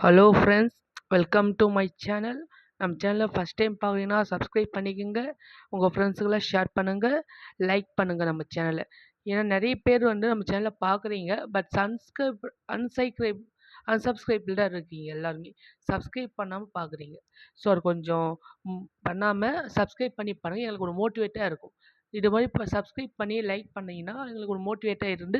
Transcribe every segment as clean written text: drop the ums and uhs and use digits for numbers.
Hello friends, welcome to my channel. நம்ம சேனலில் first time பார்க்குறீங்கன்னா சப்ஸ்கிரைப் பண்ணிக்கோங்க. உங்கள் ஃப்ரெண்ட்ஸுக்கெல்லாம் ஷேர் பண்ணுங்கள், லைக் பண்ணுங்கள் நம்ம சேனலை. ஏன்னா நிறைய பேர் நம்ம சேனலை பார்க்குறீங்க, பட் அன்சைக்ரைப் அன்சப்ஸ்கிரைப்டாக இருக்கீங்க எல்லாருமே. சப்ஸ்கிரைப் பண்ணாமல் பார்க்குறீங்க. ஸோ அது கொஞ்சம் பண்ணாமல் சப்ஸ்கிரைப் பண்ணி பாருங்கள், எங்களுக்கு ஒரு மோட்டிவேட்டாக இருக்கும். இது மாதிரி இப்போ சப்ஸ்கிரைப் பண்ணி லைக் பண்ணிங்கன்னா எங்களுக்கு ஒரு மோட்டிவேட்டாக இருந்து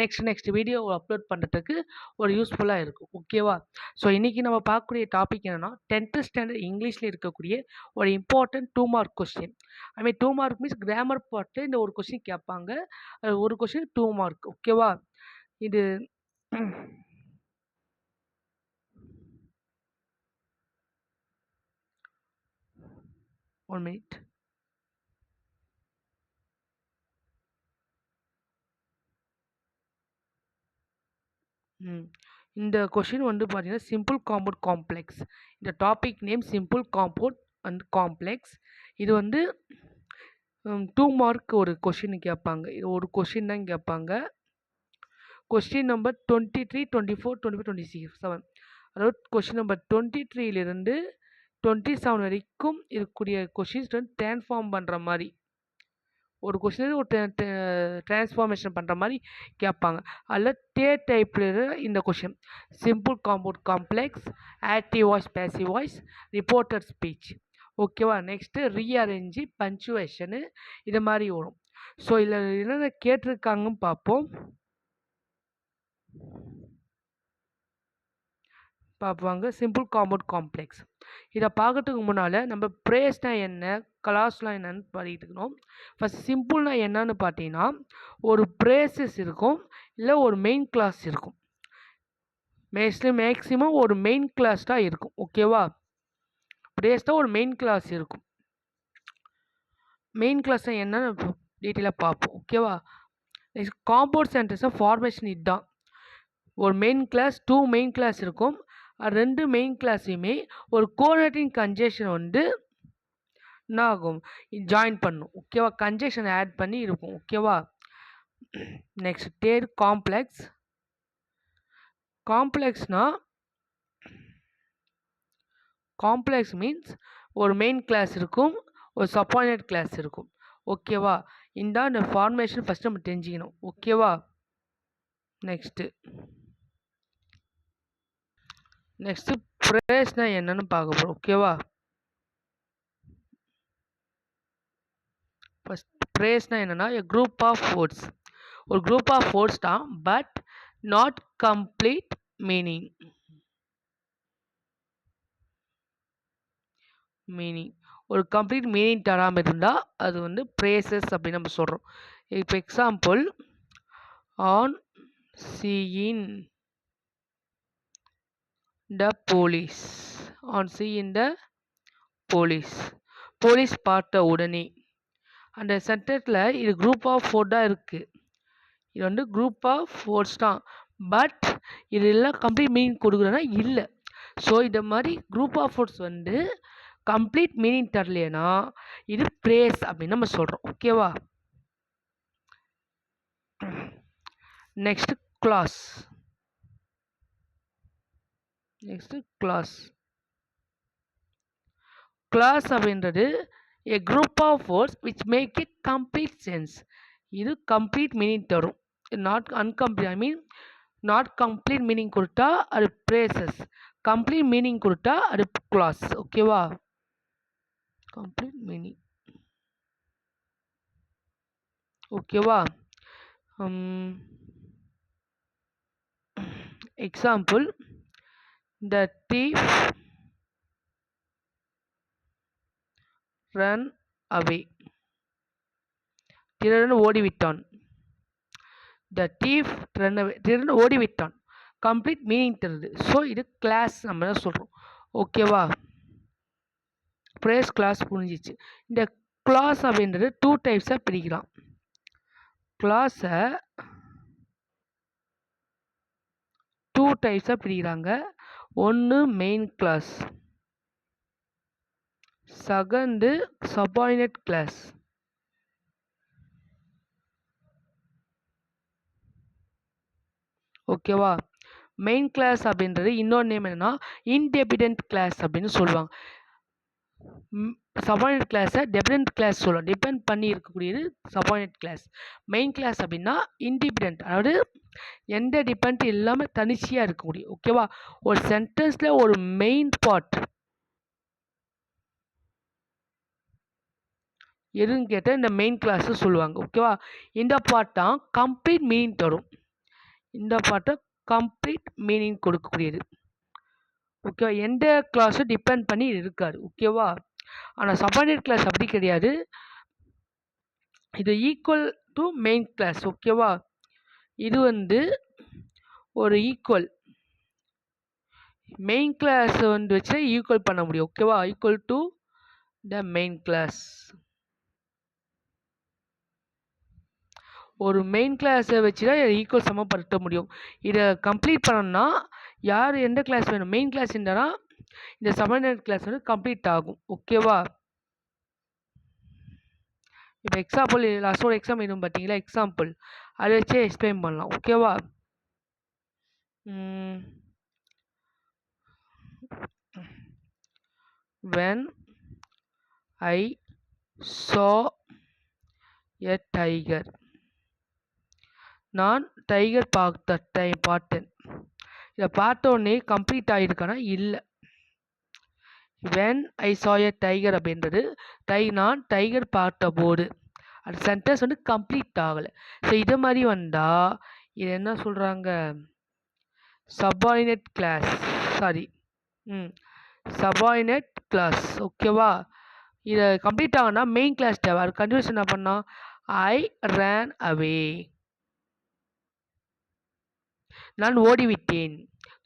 நெக்ஸ்ட் வீடியோ அப்லோட் பண்ணுறதுக்கு ஒரு யூஸ்ஃபுல்லாக இருக்கும். ஓகேவா? ஸோ இன்றைக்கி நம்ம பார்க்கக்கூடிய டாபிக் என்னென்னா 10th ஸ்டாண்டர்ட் இங்கிலீஷில் இருக்கக்கூடிய ஒரு இம்பார்ட்டன்ட் 2 மார்க் கொஸ்டின். ஐ மீன் 2 மார்க் மீன்ஸ் கிராமர் பார்ட்டில் இந்த ஒரு கொஸ்டின் கேட்பாங்க. ஒரு கொஸ்டின் 2 மார்க். ஓகேவா? இது 1 மினிட். இந்த கொஷின் பார்த்தீங்கன்னா சிம்பிள் காம்பவுண்ட் காம்ப்ளெக்ஸ். இந்த topic name simple compound and complex. இது 2 மார்க் ஒரு கொஷின் கேட்பாங்க. இது ஒரு கொஷின் தான் கேட்பாங்க. கொஸ்டின் நம்பர் 23, 24, 25, 26 அதாவது கொஸ்டின் நம்பர் 23லிருந்து 27 வரைக்கும் இருக்கக்கூடிய கொஷின்ஸ் ட்ரான்ஸ்ஃபார்ம் பண்ணுற மாதிரி ஒரு கொஸ்டின் ஒரு டிரான்ஸ்ஃபார்மேஷன் பண்ணுற மாதிரி கேட்பாங்க. அதில் தேர்ட் டைப்பில் இந்த question simple compound complex, active voice, passive voice, reported speech. ஓகேவா? நெக்ஸ்ட்டு ரீஅரேஞ்சு, பஞ்சுவேஷனு, இது மாதிரி வரும். ஸோ இதில் என்னென்ன கேட்டிருக்காங்கன்னு பார்ப்போம். பார்ப்பாங்க சிம்பிள் காம்பவுண்ட் காம்ப்ளெக்ஸ். இதை பார்க்கறதுக்கு முன்னால் நம்ம ப்ரேஸ்னா என்ன, கிளாஸ்லாம் என்னன்னு படிக்கிட்டு இருக்கணும். ஃபஸ்ட் சிம்பிள்னா என்னன்னு பார்த்தீங்கன்னா ஒரு ப்ரேசஸ் இருக்கும், இல்லை ஒரு மெயின் கிளாஸ் இருக்கும். மேக்ஸிமம் ஒரு மெயின் கிளாஸ் தான் இருக்கும். ஓகேவா? ப்ரேஸ் தான் ஒரு மெயின் கிளாஸ் இருக்கும். மெயின் கிளாஸ் என்னன்னு டீட்டெயிலாக பார்ப்போம். ஓகேவா? நெக்ஸ்ட் காம்பவுண்ட் சென்டென்ஸை ஃபார்மேஷன் இதுதான். ஒரு மெயின் கிளாஸ், 2 மெயின் கிளாஸ் இருக்கும். 2 மெயின் கிளாஸையுமே ஒரு கோஆர்டினேட்டிங் கன்ஜெக்ஷன் என்ன ஆகும், ஜாயின் பண்ணும். ஓகேவா? கன்ஜெக்ஷன் ஆட் பண்ணி இருக்கும். ஓகேவா? Next third complex. Complex means ஒரு மெயின் கிளாஸ் இருக்கும், ஒரு சப்பார்டினேட் கிளாஸ் இருக்கும். ஓகேவா? இந்த ஃபார்மேஷன் ஃபஸ்ட்டு நம்ம தெரிஞ்சுக்கணும். ஓகேவா? நெக்ஸ்ட்டு ப்ரேஸ்னா என்னன்னு பார்க்க போகிறோம். ஓகேவா? ஃபஸ்ட் ப்ரேஸ்னா என்னென்னா எ குரூப் ஆஃப் வேர்ட்ஸ். ஒரு குரூப் ஆஃப் வேர்ட்ஸ் தான், பட் நாட் கம்ப்ளீட் மீனிங். ஒரு கம்ப்ளீட் மீனிங் தராமல் இருந்தால் அது ப்ரேசஸ் அப்படின்னு நம்ம சொல்கிறோம். இப்போ example, on seeing the police. On seeing the police. Police பார்த்த உடனே. அந்த சென்டென்ஸில் இது குரூப் ஆஃப் வேர்டாக இருக்குது. இது குரூப் ஆஃப் வேர்ட்ஸ் தான், பட் இது எல்லாம் கம்ப்ளீட் மீனிங் கொடுக்குறேன்னா இல்லை. ஸோ இந்த மாதிரி group of words complete meaning தரலைன்னா இது ப்ரேஸ் அப்படின்னு நம்ம சொல்கிறோம். ஓகேவா? Next clause. கிளாஸ் அப்படின்றது a group of words which make it complete sense. இது கம்ப்ளீட் மீனிங் தரும். Not incomplete, I mean not complete meaning கொடுத்தா அது ப்ரேசஸ், கம்ப்ளீட் மீனிங் கொடுத்தா அது கிளாஸ். ஓகேவா? Complete meaning. ஓகேவா? Example, the thief run away. திருடன் ஓடிவிட்டான். த தீஃப் ரன் அவே, திருடன் ஓடிவிட்டான். கம்ப்ளீட் மீனிங் தருது. ஸோ இது கிளாஸ் நம்ம தான் சொல்கிறோம். ஓகேவா? ப்ரேஸ் கிளாஸ் புரிஞ்சிச்சு. இந்த கிளாஸ் அப்படின்றது 2 டைப்ஸாக பிரிக்கலாம். கிளாஸை 2 டைப்ஸாக பிரிக்கிறாங்க. ஒன்று main clause, second subordinate clause. ஓகேவா? மெயின் கிளாஸ் அப்படின்றது இன்னொரு நேம் என்னன்னா இன்டெபிடென்ட் கிளாஸ் அப்படின்னு சொல்லுவாங்க. சபார்டினேட் கிளாஸை டெபெண்டன்ட் கிளாஸ் சொல்லுவோம். டிபெண்ட் பண்ணி இருக்கக்கூடியது சபார்டினேட் கிளாஸ். மெயின் கிளாஸ் அப்படின்னா இன்டிபெண்டன்ட், அதாவது எந்த டிபெண்ட் இல்லாமல் தனிச்சையாக இருக்க முடியும். ஓகேவா? ஒரு சென்டென்ஸில் ஒரு மெயின் பார்ட் எதுன்னு கேட்டால் இந்த மெயின் கிளாஸு சொல்லுவாங்க. ஓகேவா? இந்த பார்ட் தான் கம்ப்ளீட் மீனிங் தரும். இந்த பார்ட்டை கம்ப்ளீட் மீனிங் கொடுக்கக்கூடியது. ஓகேவா? எந்த கிளாஸும் டிபெண்ட் பண்ணி இருக்காது. ஓகேவா? ஆனால் சபார்டினேட் கிளாஸ் அப்படி கிடையாது. இது ஈக்குவல் டு மெயின் கிளாஸ். ஓகேவா? இது ஒரு ஈக்குவல் மெயின் கிளாஸ் வச்சு ஈக்குவல் பண்ண முடியும். ஓகேவா? Equal to the main clause. ஒரு மெயின் கிளாஸை வச்சு தான் ஈக்குவல் சமப்படுத்த முடியும். இதை கம்ப்ளீட் பண்ணணும்னா எந்த கிளாஸ் வேணும்? மெயின் கிளாஸ் இருந்தானா இந்த சபார்டினேட் கிளாஸ் கம்ப்ளீட் ஆகும். ஓகேவா? இப்போ எக்ஸாம்பிள் லாஸ்ட் ஒரு எக்ஸாம் எதுவும் பார்த்தீங்களா? எக்ஸாம்பிள் அதை வச்சே எக்ஸ்பிளைன் பண்ணலாம். ஓகேவா? when I saw a tiger, நான் டைகர் பார்த்தேன். இதை பார்த்த உடனே கம்ப்ளீட் ஆகிருக்கானா? இல்லை. when I saw a tiger அப்படின்றது நான் டைகர் பார்த்தபோது அந்த சென்டென்ஸ் கம்ப்ளீட் ஆகலை. ஸோ இது மாதிரி வந்தால் இது என்ன சொல்கிறாங்க? Subordinate clause. Subordinate clause. ஓகேவா? இதை கம்ப்ளீட் ஆகுனா மெயின் கிளாஸ் தேவை. அது கண்டினியூஸ் என்ன பண்ணால் ஐ ரேன் அவே, நான் ஓடிவிட்டேன்.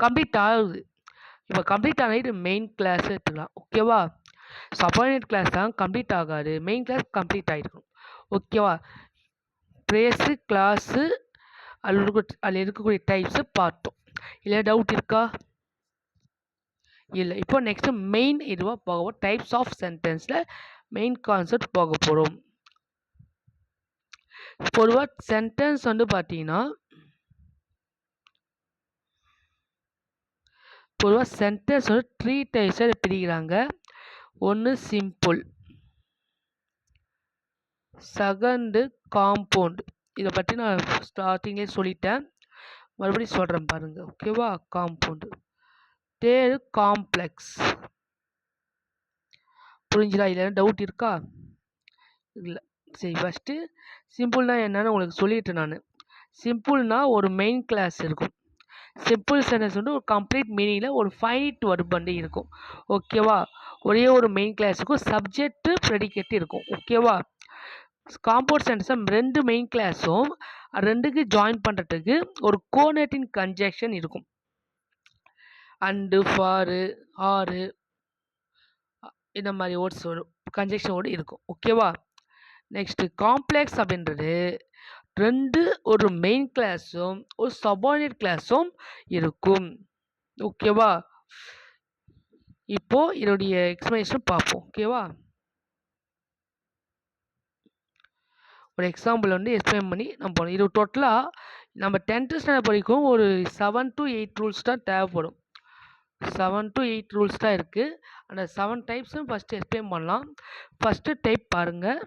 கம்ப்ளீட் ஆகுது. இப்போ கம்ப்ளீட் ஆனால் இது மெயின் கிளாஸ் எடுத்துக்கலாம். ஓகேவா? சபார்டினேட் கிளாஸ் தான் கம்ப்ளீட் ஆகாது, மெயின் கிளாஸ் கம்ப்ளீட் ஆகிருக்கும். ஓகேவா? ப்ரேஸு கிளாஸு அதில் இருக்கக்கூடிய டைப்ஸு பார்த்தோம். இல்லை டவுட் இருக்கா? இல்லை. இப்போ நெக்ஸ்ட்டு மெயின் இதுவாக போக போகிறோம். டைப்ஸ் ஆஃப் சென்டென்ஸில் மெயின் கான்செப்ட் போக போகிறோம். பொதுவாக சென்டென்ஸ் பார்த்தீங்கன்னா பொதுவாக சென்டென்ஸ் 3 டைப்ஸாக பிரிக்கிறாங்க. ஒன்று சிம்பிள், செகண்டு காம்பவுண்ட். இதை பற்றி நான் ஸ்டார்டிங்லேயே சொல்லிட்டேன், மறுபடியும் சொல்கிறேன் பாருங்கள். ஓகேவா? காம்பவுண்டு. Third complex. புரிஞ்சுதா? இல்லை டவுட் இருக்கா? இல்லை. சரி, ஃபஸ்ட்டு சிம்பிள்னா என்னன்னு உங்களுக்கு சொல்லிட்டேன் நான். சிம்பிள்னா ஒரு மெயின் கிளாஸ் இருக்கும். சிம்பிள் சென்டென்ஸ் ஒரு கம்ப்ளீட் மீனிங்கில் ஒரு ஃபைனிட் வர்ப் இருக்கும். ஓகேவா? ஒரே ஒரு மெயின் கிளாஸுக்கும் சப்ஜெக்ட் ப்ரெடிகேட் இருக்கும். ஓகேவா? காம்பவுண்ட் சென்டென்ஸ் 2 மெயின் கிளாஸும் 2க்கு ஜாயின் பண்ணுறதுக்கு ஒரு கோனேட்டிங் கன்ஜெக்ஷன் இருக்கும். அண்டு, ஃபாரு, ஆறு இந்த மாதிரி வேர்ட்ஸ் வரும், கன்ஜெக்ஷனோடு இருக்கும். ஓகேவா? நெக்ஸ்ட்டு காம்ப்ளெக்ஸ் அப்படின்றது 2 ஒரு மெயின் கிளாஸும் ஒரு சபார்டினேட் கிளாஸும் இருக்கும். ஓகேவா? இப்போ இதோடைய எக்ஸ்பிளனேஷன் பார்ப்போம். ஓகேவா? ஒரு எக்ஸாம்பிள் எக்ஸ்பிளைன் பண்ணி நம்ம போகணும். இது டோட்டலாக நம்ம 10th ஸ்டாண்டர்ட் படிக்கும் ஒரு 7 to 8 ரூல்ஸ் தான் தேவைப்படும். 7 to 8 ரூல்ஸ் தான் இருக்குது. அந்த 7 டைப்ஸும் ஃபஸ்ட்டு எக்ஸ்பிளைன் பண்ணலாம். ஃபஸ்ட்டு டைப் பாருங்கள்.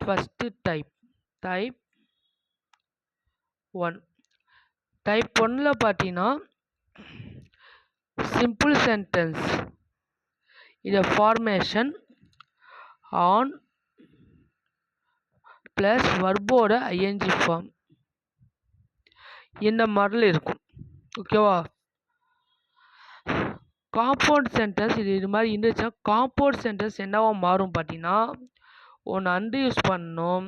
First type 1. டைப் 1ல் பார்த்தீங்கன்னா சிம்பிள் சென்டென்ஸ். இதை ஃபார்மேஷன் ஆன் ப்ளஸ் வர்போட ஐஎன்ஜி ஃபார்ம் இந்த மாதிரில இருக்கும். ஓகேவா? காம்பவுண்ட் சென்டென்ஸ் இது மாதிரி இருந்துச்சுன்னா காம்பவுண்ட் சென்டென்ஸ் என்னவா மாறும் பார்த்தீங்கன்னா, ஒன்று அண்டு யூஸ் பண்ணணும்,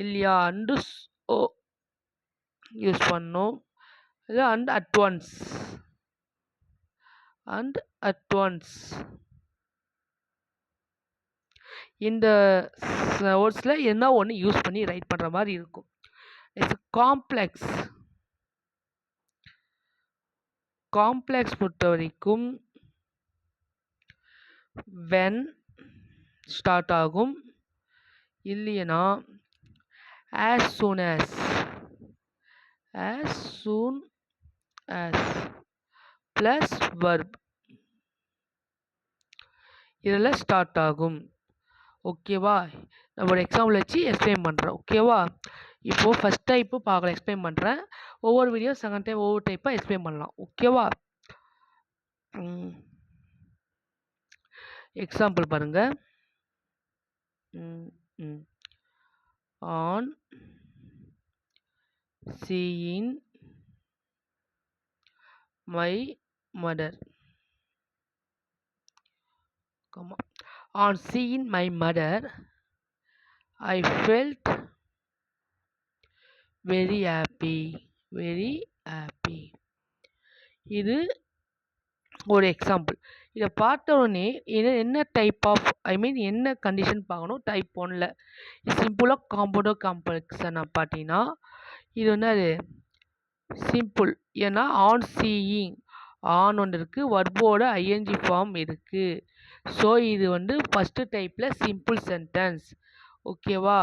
இல்லையா அண்டு யூஸ் பண்ணணும், இல்லை அண்ட் அட்வான்ஸ் இந்த வேர்ட்ஸில் என்ன ஒன்று யூஸ் பண்ணி ரைட் பண்ணுற மாதிரி இருக்கும். நெக்ஸ்ட் காம்ப்ளெக்ஸ் பொறுத்த வரைக்கும் when ஸ்டார்ட் ஆகும். இல்லைனா as soon as plus verb இதில் ஸ்டார்ட் ஆகும். ஓகேவா? நம்ம ஒரு எக்ஸாம்பிள் வச்சு எக்ஸ்பிளைன் பண்ணுறேன். ஓகேவா? இப்போது ஃபஸ்ட் டைப்பு பார்க்கலாம், எக்ஸ்பிளைன் பண்ணுறேன். ஒவ்வொரு வீடியோ செகண்ட் டைம் ஒவ்வொரு டைப்பாக எக்ஸ்பிளைன் பண்ணலாம். ஓகேவா? எக்ஸாம்பிள் பாருங்க. on seeing my mother, on seeing my mother I felt very happy. இது ஒரு எக்ஸாம்பிள். இதை பார்த்த உடனே என்ன டைப் ஆஃப் என்ன கண்டிஷன் பார்க்கணும். டைப் 1ல் சிம்பிளாக காம்பவுண்டோ காம்ப்ளெக்ஸை நான் பார்த்தீங்கன்னா இது வந்து அது சிம்பிள். ஏன்னா ஆன் சீயிங் ஆன் ஒன்று இருக்குது, வர்போட ஐஎன்ஜி ஃபார்ம் இருக்குது. ஸோ இது வந்து ஃபஸ்ட்டு டைப்பில் சிம்பிள் சென்டென்ஸ். ஓகேவா?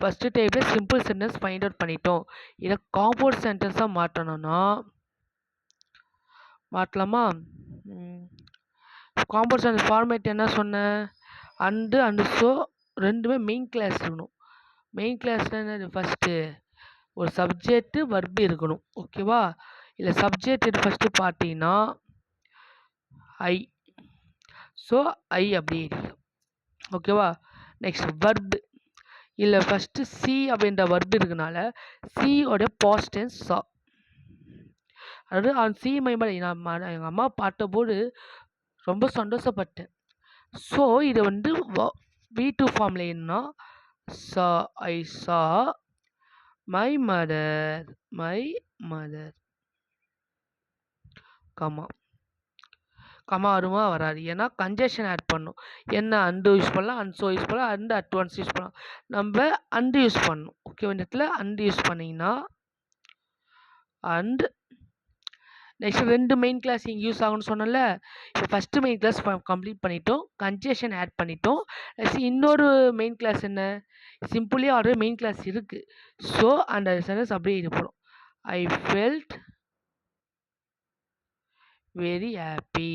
ஃபஸ்ட்டு டைப்பில் சிம்பிள் சென்டென்ஸ் ஃபைண்ட் அவுட் பண்ணிட்டோம். இதை காம்பவுண்ட் சென்டென்ஸாக மாற்றணும்னா மாற்றலாமா? காம்பவுண்ட் சென்டென்ஸ் ஃபார்மேட் என்ன சொன்னேன்? அண்டு ஸோ ரெண்டுமே மெயின் கிளாஸ் இருக்கணும். மெயின் கிளாஸில் என்னது? ஃபஸ்ட்டு ஒரு சப்ஜெக்ட்டு வர்பு இருக்கணும். ஓகேவா? இல்லை சப்ஜெக்ட் ஃபஸ்ட்டு பார்த்தீங்கன்னா ஐ. ஸோ ஐ அப்படி இருக்கும். ஓகேவா? நெக்ஸ்ட் வர்பு இல்லை ஃபஸ்ட்டு சி அப்படின்ற வர்பு இருக்கனால சியோட பாஸ்ட் டென்ஸ் சா. அதாவது அவன் சி மைமலை நான் எங்கள் அம்மா பார்த்தபோது ரொம்ப சந்தோஷப்பட்டேன். ஸோ இதை வந்து V2 ஃபார்மில் என்ன? சா ஐ சா மை மதர் கமா வருமா? வராது. ஏன்னா கன்ஜெக்ஷன் ஆட் பண்ணும். என்ன அண்டு யூஸ் பண்ணலாம், அன்சோ யூஸ் பண்ணலாம், அண்டு அட்வான்ஸ் யூஸ் பண்ணலாம். நம்ம அண்டு யூஸ் பண்ணணும். ஓகே, இந்த இடத்துல அண்டு யூஸ் பண்ணிங்கன்னா அண்ட் நெக்ஸ்ட் ரெண்டு மெயின் கிளாஸ் இங்கே யூஸ் ஆகும்னு சொன்னல. இப்போ ஃபஸ்ட்டு மெயின் கிளாஸ் கம்ப்ளீட் பண்ணிட்டோம், கன்ஜெக்ஷன் ஆட் பண்ணிட்டோம். நெக்ஸ்ட் இன்னொரு மெயின் கிளாஸ் என்ன? சிம்பிளே ஆல்ரெடி மெயின் கிளாஸ் இருக்குது. ஸோ அந்த சென்டென்ஸ் அப்படியே இருப்போம். I felt very happy.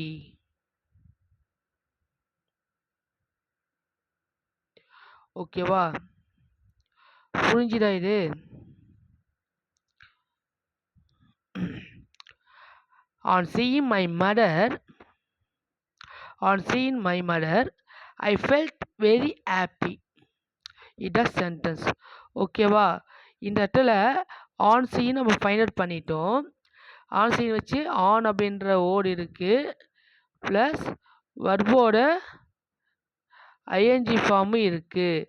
ஓகேவா? புரிஞ்சுதா இது? on seeing my mother I felt very happy. இதான் சென்டென்ஸ். ஓகேவா? இந்த இடத்துல ஆன் சீன் நம்ம ஃபைண்ட் அவுட் பண்ணிட்டோம். ஆன் சீன் வச்சு ஆன் அப்படின்ற ஓடு இருக்குது, ப்ளஸ் வர்போட ஐஎன்ஜி ஃபார்மும் இருக்குது.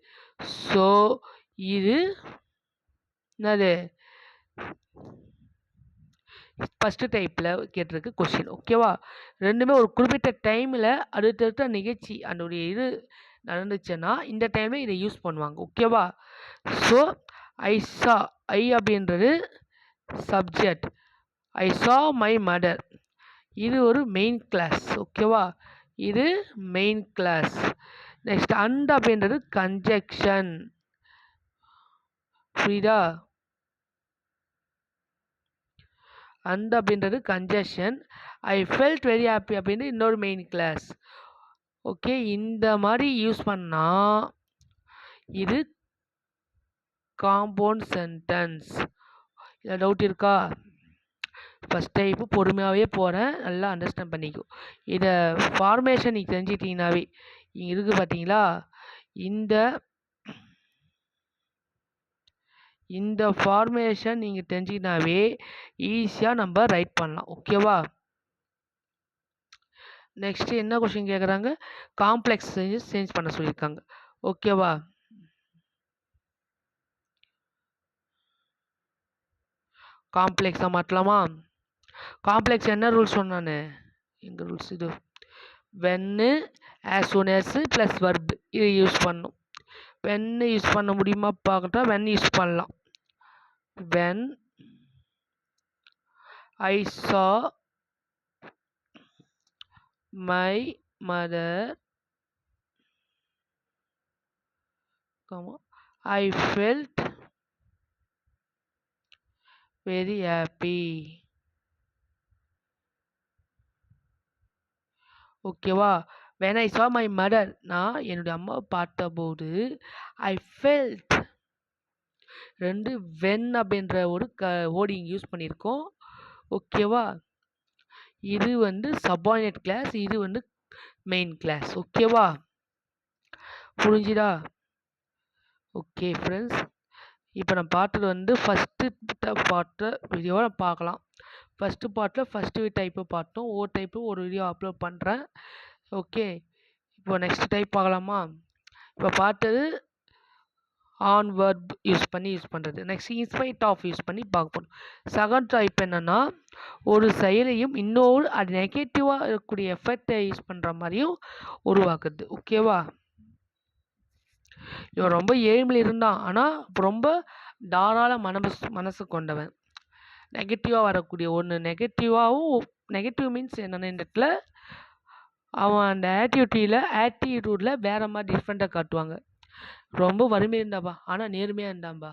ஸோ இது என்னது? ஃபஸ்ட்டு டைப்பில் கேட்டிருக்கு கொஷின். ஓகேவா? ரெண்டுமே ஒரு குறிப்பிட்ட டைமில் அடுத்தடுத்த நிகழ்ச்சி அதனுடைய இது நடந்துச்சுன்னா இந்த டைமில் இதை யூஸ் பண்ணுவாங்க. ஓகேவா? ஸோ ஐ சா, ஐ அப்படின்றது சப்ஜெக்ட். ஐ சா மை மதர், இது ஒரு மெயின் கிளாஸ். ஓகேவா? இது மெயின் கிளாஸ். நெக்ஸ்ட் அண்ட் அப்படின்றது கன்ஜெக்ஷன். புரியுதா? அண்ட் அப்படின்றது conjunction. I felt very happy அப்படின்னு இன்னொரு மெயின் கிளாஸ். ஓகே, இந்த மாதிரி யூஸ் பண்ணால் இது காம்பவுண்ட் சென்டென்ஸ். இதில் டவுட் இருக்கா? ஃபஸ்ட் டைப்பு பொறுமையாகவே போகிறேன், நல்லா அண்டர்ஸ்டாண்ட் பண்ணிக்கும். இதை ஃபார்மேஷன் நீங்கள் தெரிஞ்சிட்டிங்கனாவே இங்கே இருக்குது பார்த்தீங்களா? இந்த ஃபார்மேஷன் நீங்கள் தெரிஞ்சிக்கினாவே ஈஸியாக நம்ம ரைட் பண்ணலாம். ஓகேவா? நெக்ஸ்ட் என்ன கொஸ்டின் கேட்குறாங்க? காம்ப்ளெக்ஸ் சேஞ்ச் பண்ண சொல்லியிருக்காங்க. ஓகேவா? காம்ப்ளெக்ஸாக மாற்றலாமா? காம்ப்ளெக்ஸ் என்ன ரூல்ஸ் சொன்னானே? எங்கள் ரூல்ஸ் இது Wayne as soon as plus verb இதை யூஸ் பண்ணும். வென்னு யூஸ் பண்ண முடியுமா பார்க்கட்டா? வென் யூஸ் பண்ணலாம். When I saw my mother, I felt very happy. ஓகேவா? when I saw my mother, நான் என்னுடைய அம்மாவை பார்த்தபோது I felt 2 when அப்படின்ற ஒரு வேர்டிங் யூஸ் பண்ணியிருக்கோம். ஓகேவா? இது வந்து சப்பார்டினேட் கிளாஸ், இது வந்து மெயின் கிளாஸ். ஓகேவா? புரிஞ்சுதா? ஓகே ஃப்ரெண்ட்ஸ், இப்போ நான் பார்த்தது வந்து ஃபஸ்ட்டு பார்ட்டு வீடியோவை பார்க்கலாம். ஃபஸ்ட்டு பார்ட்டில் ஃபஸ்ட்டு டைப்பு பார்த்தோம். ஒவ்வொரு டைப்பும் ஒரு வீடியோ அப்லோட் பண்ணுறேன். ஓகே, இப்போ நெக்ஸ்ட் டைப் பார்க்கலாமா? இப்போ பார்த்தது ஆன் வேர்ப் யூஸ் பண்ணுறது. நெக்ஸ்ட் இன்ஸ்பைட் ஆஃப் யூஸ் பண்ணி பார்க்க போகிறோம். செகண்ட் டைப் என்னென்னா, ஒரு செயலையும் இன்னொரு அது நெகட்டிவாக இருக்கக்கூடிய எஃபெக்டை யூஸ் பண்ணுற மாதிரியும் உருவாக்குது. ஓகேவா? இவன் ரொம்ப ஏழ்மையில் இருந்தான், ஆனால் ரொம்ப தாராள மனசு கொண்டவன். நெகட்டிவாக வரக்கூடிய ஒன்று நெகட்டிவ் மீன்ஸ் என்னென்ன இந்த இடத்துல அவன் அந்த ஆட்டிடியூடில் வேறு மாதிரி டிஃப்ரெண்ட்டாக காட்டுவாங்க. ரொம்ப வறுமையாக இருந்தாப்பா, ஆனால் நேர்மையாக இருந்தான்பா.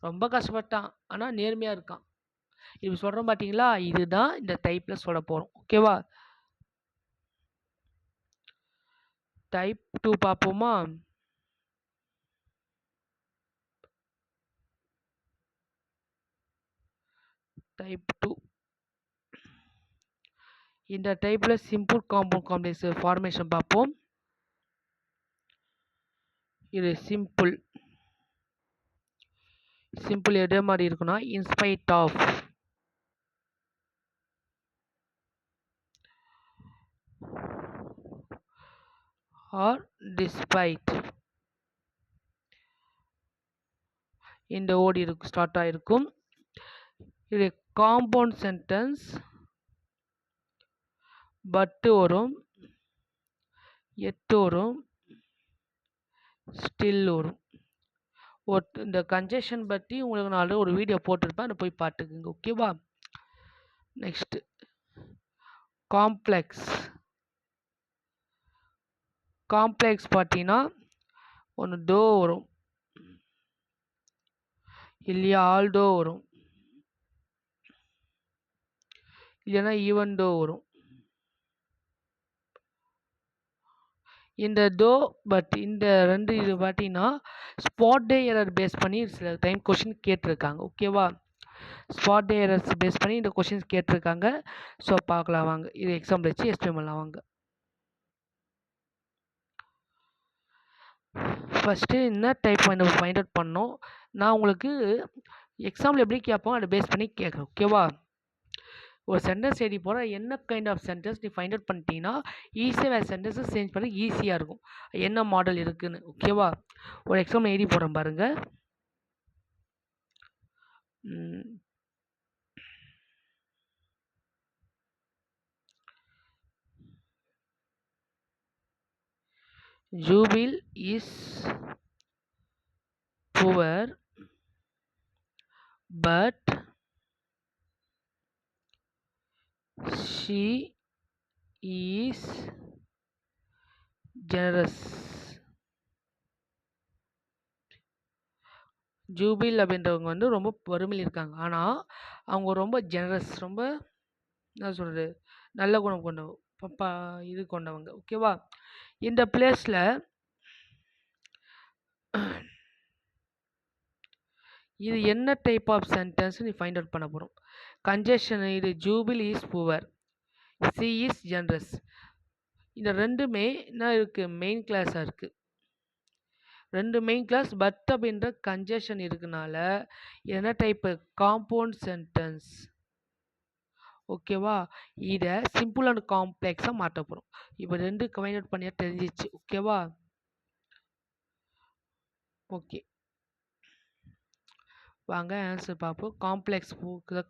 ரொம்ப கஷ்டப்பட்டான், ஆனால் நேர்மையாக இருக்கான். இப்போ சொல்கிறோம் பார்த்தீங்களா, இதுதான் இந்த டைப்பில் சொல்ல போகிறோம். ஓகேவா? டைப் 2 பார்ப்போமா? டைப் 2 இந்த டைப்பில் சிம்பிள் காம்பவுண்ட் காம்ப்ளெக்ஸ் ஃபார்மேஷன் பார்ப்போம். இது சிம்பிள் எதே மாதிரி இருக்குன்னா, இன்ஸ்பைட் ஆஃப் ஆர் டிஸ்பைட் இந்த ஓடி ஸ்டார்ட் ஆகிருக்கும். இது காம்பவுண்ட் சென்டென்ஸ், பட்டு வரும், எட்டு வரும், ஸ்டில் வரும். இந்த கன்ஜெஷன் பற்றி உங்களுக்கு நான் ஒரு வீடியோ போட்டிருப்பேன், அதை போய் பார்த்துக்குங்க. ஓகேவா? நெக்ஸ்ட்டு காம்ப்ளெக்ஸ் பார்த்தீங்கன்னா ஒன்று டோ வரும், இல்லையா ஆல்டோ வரும், இல்லைன்னா ஈவன் டோ வரும். இந்த இந்த ரெண்டு இது பார்த்தீங்கன்னா ஸ்பாட் டே எரர் பேஸ் பண்ணி சில டைம் கொஷின் கேட்டிருக்காங்க. ஓகேவா? ஸ்பாட் டே எரர்ஸ் பேஸ் பண்ணி இந்த கொஷின்ஸ் கேட்டிருக்காங்க. ஸோ பார்க்கலாம் வாங்க, இது எக்ஸாம்பிள் வச்சு எக்ஸ்பிளைன் பண்ணலாம் வாங்க. ஃபஸ்ட்டு என்ன டைப் ஃபைண்ட் அவுட் பண்ணோம். நான் உங்களுக்கு எக்ஸாம்பிள் எப்படி கேட்போம் அதை பேஸ் பண்ணி கேட்குறேன். ஓகேவா? ஒரு சென்டென்ஸ் எழுதி போகிற என்ன கைண்ட் ஆஃப் சென்டென்ஸ் நீ ஃபைண்ட் அவுட் பண்ணிட்டீங்கன்னா ஈஸியாக வேறு சென்டென்ஸஸ் சேஞ்ச் பண்ண ஈஸியாக இருக்கும், என்ன மாடல் இருக்குதுன்னு. ஓகேவா? ஒரு எக்ஸாம்பிள் எழுதி போகிறேன் பாருங்கள். Jubil is poor, but she is generous. ஜூபில் அப்படின்றவங்க வந்து ரொம்ப வறுமையில் இருக்காங்க, ஆனால் அவங்க ரொம்ப ஜெனரஸ், ரொம்ப என்ன சொல்கிறது, நல்ல குணம் கொண்டவங்க, இது கொண்டவங்க. ஓகேவா? இந்த பிளேஸில் இது என்ன டைப் ஆஃப் சென்டென்ஸ் நீ ஃபைண்ட் அவுட் பண்ண போகிறோம். கன்ஜெஷன், இது Jubil is poor, she is generous. இந்த ரெண்டுமே என்ன இருக்குது, மெயின் கிளாஸாக இருக்குது. ரெண்டு மெயின் கிளாஸ், பட் அப்படின்ற கன்ஜெஷன் இருக்குனால என்ன டைப்பு, காம்பவுண்ட் சென்டென்ஸ். ஓகேவா? இதை சிம்பிள் அண்ட் காம்ப்ளெக்ஸாக மாற்ற போகிறோம். இப்போ ரெண்டு ஃபைண்ட் அவுட் பண்ணியா தெரிஞ்சிச்சு. ஓகேவா? ஓகே வாங்க ஆன்சர் பார்ப்போம். காம்ப்ளெக்ஸ்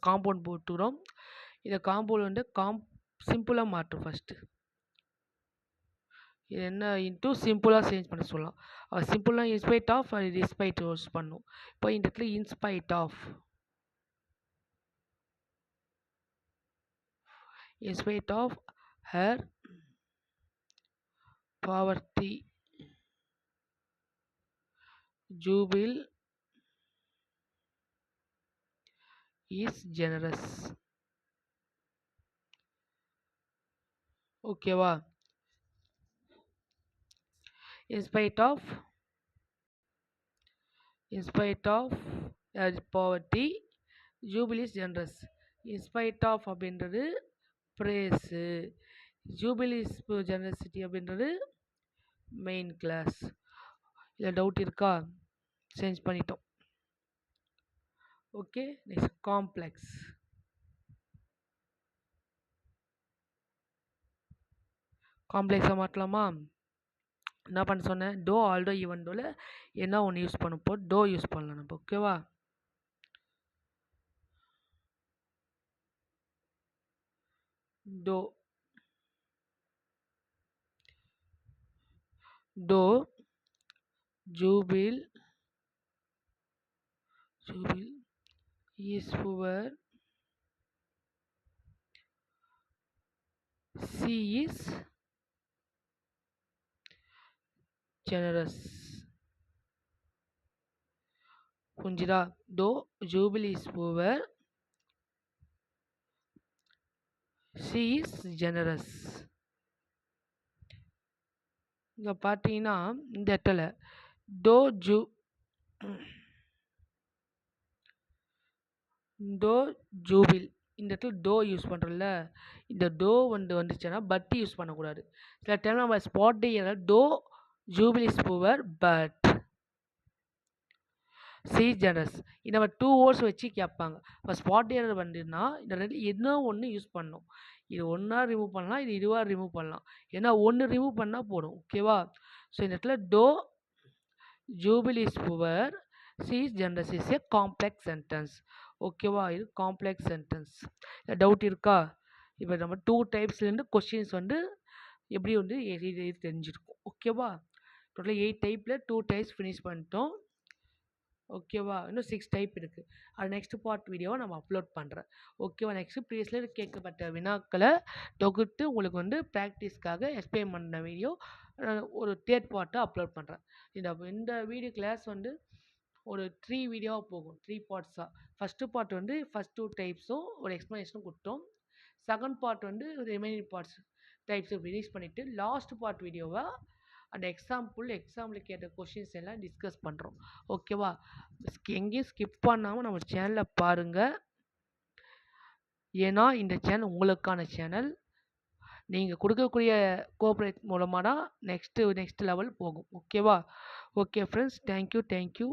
காம்பவுண்ட் போட்டுக்கிறோம். இதை காம்பவுண்ட் வந்து சிம்பிளாக மாற்றும். ஃபஸ்ட்டு இது என்ன இன்ட்டு சிம்பிளாக சேஞ்ச் பண்ண சொல்லலாம். சிம்பிளாக இன்ஸ்பைட் ஆஃப் டிஸ்பைட் யூஸ் பண்ணும். இப்போ இந்த இடத்துல in spite of her poverty, jubil is generous. ஓகேவா? in spite of poverty, jubil is generous. in spite of அப்படின்றது praise, jubil is generosity அப்படின்றது மெயின் கிளாஸ். இல்லை டவுட் இருக்கா? சேஞ்ச் பண்ணிட்டோம். Okay, next complex. காம்ப்ளெக்ஸாக மாற்றலாமா? என்ன பண்ண சொன்னேன்? டோ ஆல்டோ ஈவன் டோவில் என்ன ஒன்று யூஸ் பண்ணப்போ டோ யூஸ் பண்ணலாம் நம்ம. ஓகேவா? To jubil is poor, she is generous. புரிஞ்சுதா? To jubil is poor, she is generous. இங்கே பார்த்தீங்கன்னா இந்த இடத்துல டோ ஜூபில் இந்த இடத்துல டோ யூஸ் பண்ணுறோம்ல, இந்த டோ வந்துச்சுன்னா பட் யூஸ் பண்ணக்கூடாது. சில டைம் நம்ம spot though Jubil is poor but she generous. இந்த நம்ம 2 வேர்ட்ஸ் வச்சு கேட்பாங்க. இப்போ ஸ்பாட் எரர் வந்துன்னா இந்த ரெண்டு என்ன ஒன்று யூஸ் பண்ணணும். இது ஒன்றா ரிமூவ் பண்ணலாம், இது இதுவாக ரிமூவ் பண்ணலாம். ஏன்னா ஒன்று ரிமூவ் பண்ணால் போதும். ஓகேவா? ஸோ இந்த இடத்துல though Jubil is poor, she is generous is a complex sentence. ஓகேவா? இது காம்ப்ளெக்ஸ் சென்டென்ஸ். டவுட் இருக்கா? இப்போ நம்ம 2 டைப்ஸ்லேருந்து கொஸ்டின்ஸ் எப்படி தெரிஞ்சிருக்கும். ஓகேவா? டோட்டலாக 8 டைப்பில் 2 டைப்ஸ் ஃபினிஷ் பண்ணிட்டோம். ஓகேவா? இன்னும் 6 டைப் இருக்குது. அது நெக்ஸ்ட் பார்ட் வீடியோவை நம்ம அப்லோட் பண்ணுறேன். ஓகேவா? நெக்ஸ்ட்டு ப்ரீவியஸில் கேட்கப்பட்ட வினாக்களை தொகுத்து உங்களுக்கு ப்ராக்டிஸ்க்காக எக்ஸ்பிளைன் பண்ண வீடியோ ஒரு 3rd பார்ட்டை அப்லோட் பண்ணுறேன். இந்த வீடியோ கிளாஸ் ஒரு 3 வீடியோவாக போகும், 3 பார்ட்ஸாக. ஃபஸ்ட்டு பார்ட் ஃபஸ்ட் 2 டைப்ஸும் ஒரு எக்ஸ்ப்ளனேஷனும் கொடுத்தோம். செகண்ட் பார்ட் ரிமைனிங் பார்ட்ஸ் டைப்ஸை ரிலீஸ் பண்ணிவிட்டு லாஸ்ட் பார்ட் வீடியோவை அந்த எக்ஸாம்பிள் கேட்ட கொஷின்ஸ் எல்லாம் டிஸ்கஸ் பண்ணுறோம். ஓகேவா? எங்கேயும் ஸ்கிப் பண்ணாமல் நம்ம சேனலை பாருங்கள். ஏன்னா இந்த சேனல் உங்களுக்கான சேனல். நீங்கள் கொடுக்கக்கூடிய கோஆப்ரேட் மூலமாக தான் நெக்ஸ்ட் லெவல் போகும். ஓகேவா? Okay friends, thank you.